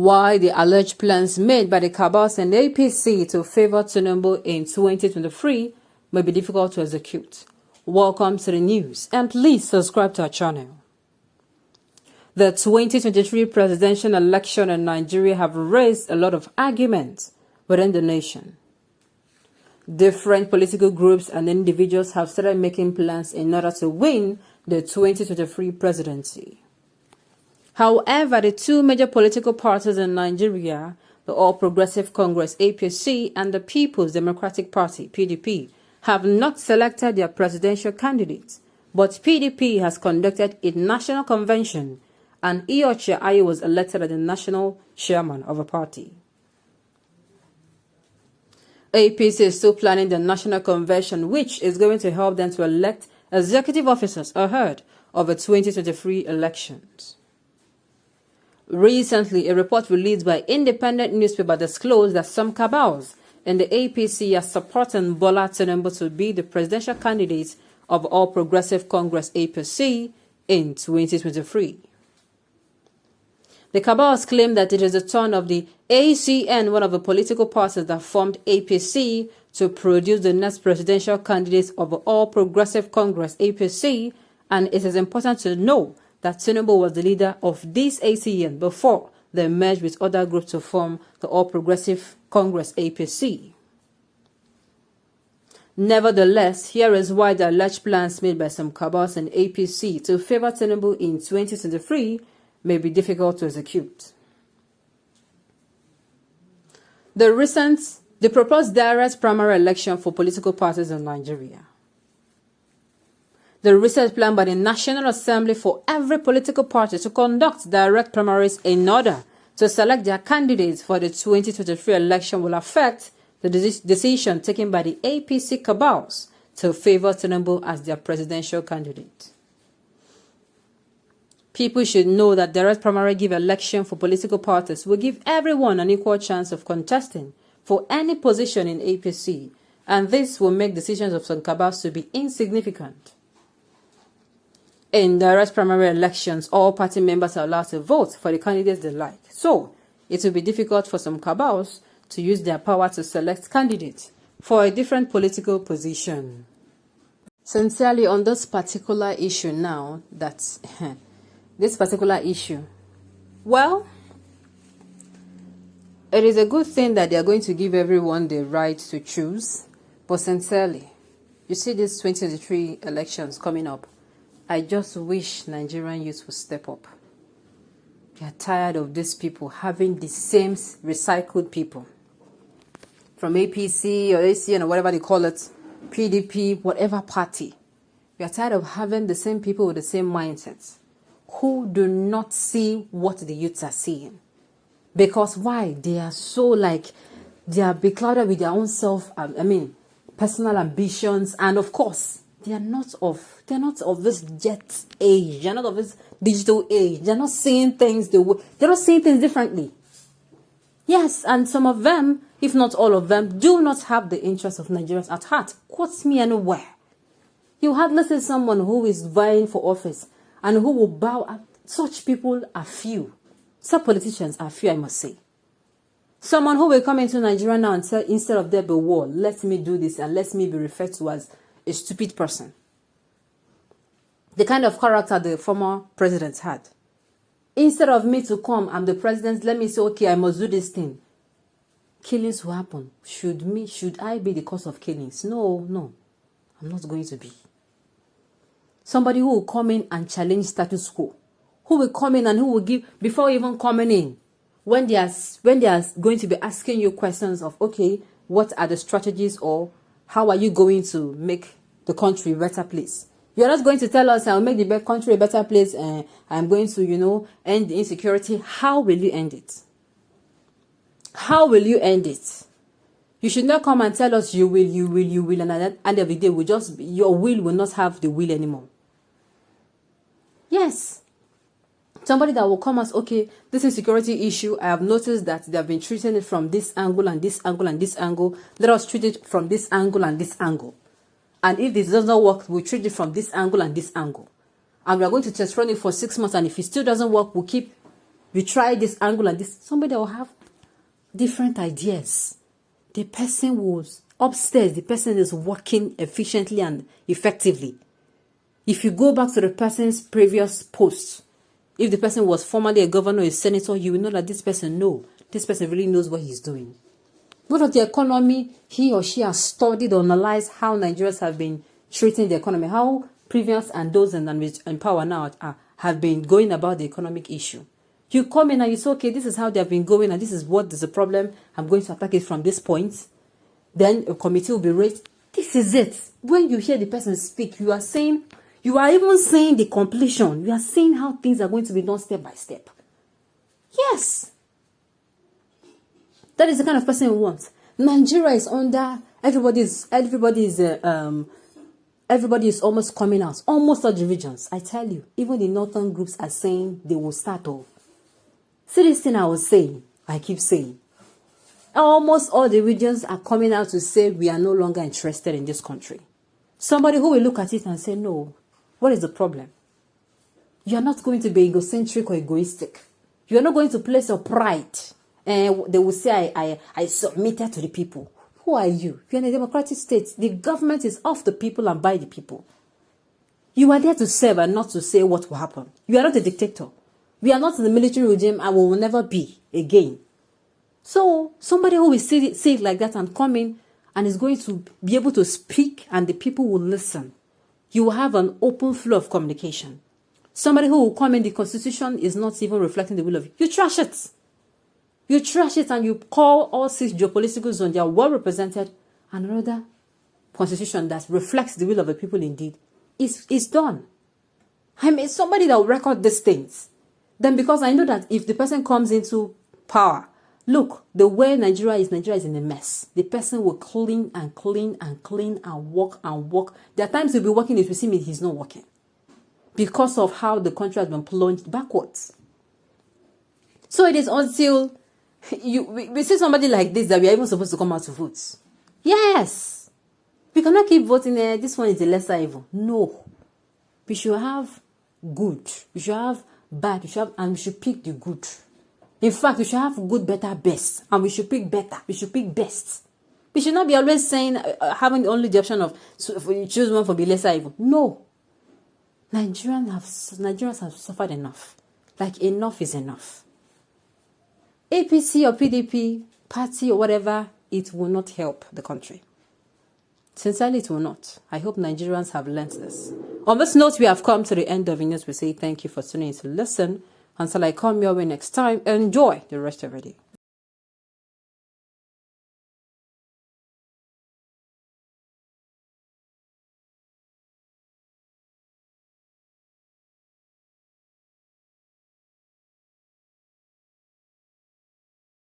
why the alleged plans made by the Cabals and APC to favor Tinubu in 2023 may be difficult to execute. Welcome to the news, and please subscribe to our channel. The 2023 presidential election in Nigeria have raised a lot of arguments within the nation. Different political groups and individuals have started making plans in order to win the 2023 presidency. However, the two major political parties in Nigeria, the All Progressive Congress (APC) and the People's Democratic Party (PDP), have not selected their presidential candidates, but PDP has conducted a national convention and Iyorchia Ayu was elected as the national chairman of a party. APC is still planning the national convention, which is going to help them to elect executive officers ahead of the 2023 elections. Recently, a report released by independent newspaper disclosed that some cabals in the APC are supporting Bola Tinubu to be the presidential candidate of All Progressive Congress (APC) in 2023. The cabals claim that it is the turn of the ACN, one of the political parties that formed APC, to produce the next presidential candidate of All Progressive Congress (APC), and it is important to know that Tinubu was the leader of this ACN before they merged with other groups to form the All Progressive Congress (APC). Nevertheless, here is why the alleged plans made by some cabals and APC to favor Tinubu in 2023 may be difficult to execute. The proposed direct primary election for political parties in Nigeria. The recent plan by the National Assembly for every political party to conduct direct primaries in order to select their candidates for the 2023 election will affect the decision taken by the APC cabals to favor Tinubu as their presidential candidate. People should know that direct primary election for political parties will give everyone an equal chance of contesting for any position in APC, and this will make decisions of some cabals to be insignificant. In direct primary elections, all party members are allowed to vote for the candidates they like. So, it will be difficult for some cabals to use their power to select candidates for a different political position. Sincerely, on this particular issue now, this particular issue, well, it is a good thing that they are going to give everyone the right to choose, but sincerely, you see these 2023 elections coming up, I just wish Nigerian youth would step up. We are tired of these people having the same recycled people. From APC or ACN or whatever they call it, PDP, whatever party. We are tired of having the same people with the same mindsets who do not see what the youths are seeing. Because why? They are so they are beclouded with their own personal ambitions, and of course, they're not of this jet age. They're not of this digital age. They're not seeing things they're not seeing things differently. Yes, and some of them, if not all of them, do not have the interests of Nigerians at heart. Quote me anywhere. You hardly see someone who is vying for office and who will bow at such people are few. Some politicians are few, I must say. Someone who will come into Nigeria now and say, instead of there be war, let me do this and let me be referred to as a stupid person. The kind of character the former president had. Instead of me to come, I'm the president, let me say, okay, I must do this thing. Killings will happen. Should I be the cause of killings? No, I'm not going to be. Somebody who will come in and challenge status quo. Who will come in and who will give, before even coming in, when they are going to be asking you questions of, okay, what are the strategies or how are you going to make the country a better place? You're not going to tell us, I'll make the country a better place and I'm going to, end the insecurity. How will you end it? How will you end it? You should not come and tell us you will, and at the end of the day, your will not have the will anymore. Yes. Somebody that will come as, okay, this insecurity issue, I have noticed that they have been treating it from this angle and this angle and this angle. Let us treat it from this angle and this angle. And if this does not work, we'll treat it from this angle and this angle. And we are going to test run it for 6 months, and if it still doesn't work, we'll keep You try this angle and this. Somebody will have different ideas. The person was upstairs. The person is working efficiently and effectively. If you go back to the person's previous post, if the person was formerly a governor or a senator, you will know that this person really knows what he's doing. What of the economy, he or she has studied or analyzed how Nigerians have been treating the economy, how previous and those in power now have been going about the economic issue. You come in and you say, okay, this is how they have been going and this is what is the problem. I'm going to attack it from this point. Then a committee will be raised. This is it. When you hear the person speak, you are even saying the completion. You are saying how things are going to be done step by step. Yes. That is the kind of person we want. Nigeria is under, everybody is almost coming out. Almost all the regions. I tell you, even the northern groups are saying they will start off. See this thing I keep saying. Almost all the regions are coming out to say we are no longer interested in this country. Somebody who will look at it and say, no, what is the problem? You are not going to be egocentric or egoistic. You are not going to place your pride. And they will say, I submitted to the people. Who are you? You're in a democratic state. The government is of the people and by the people. You are there to serve and not to say what will happen. You are not a dictator. We are not in the military regime and we will never be again. So somebody who will say it like that and come in and is going to be able to speak and the people will listen. You will have an open flow of communication. Somebody who will come in, the constitution is not even reflecting the will of you. You trash it. You trash it and you call all 6 geopolitical zones, they are well represented, and another constitution that reflects the will of the people indeed is done. I mean, somebody that will record these things. Then because I know that if the person comes into power, look, the way Nigeria is in a mess. The person will clean and clean and clean and work and work. There are times he'll be working, if you see me, he's not working. Because of how the country has been plunged backwards. So it is until we see somebody like this that we are even supposed to come out to vote. Yes. We cannot keep voting, this one is the lesser evil. No. We should have good. We should have bad. And we should pick the good. In fact, we should have good, better, best. And we should pick better. We should pick best. We should not be always saying, having only the option of choose one for the lesser evil. No. Nigerians have suffered enough. Like, enough is enough. APC or PDP, party or whatever, it will not help the country. Sincerely, it will not. I hope Nigerians have learnt this. On this note, we have come to the end of the news. We say thank you for tuning in to listen. Until I come your way next time, enjoy the rest of your day.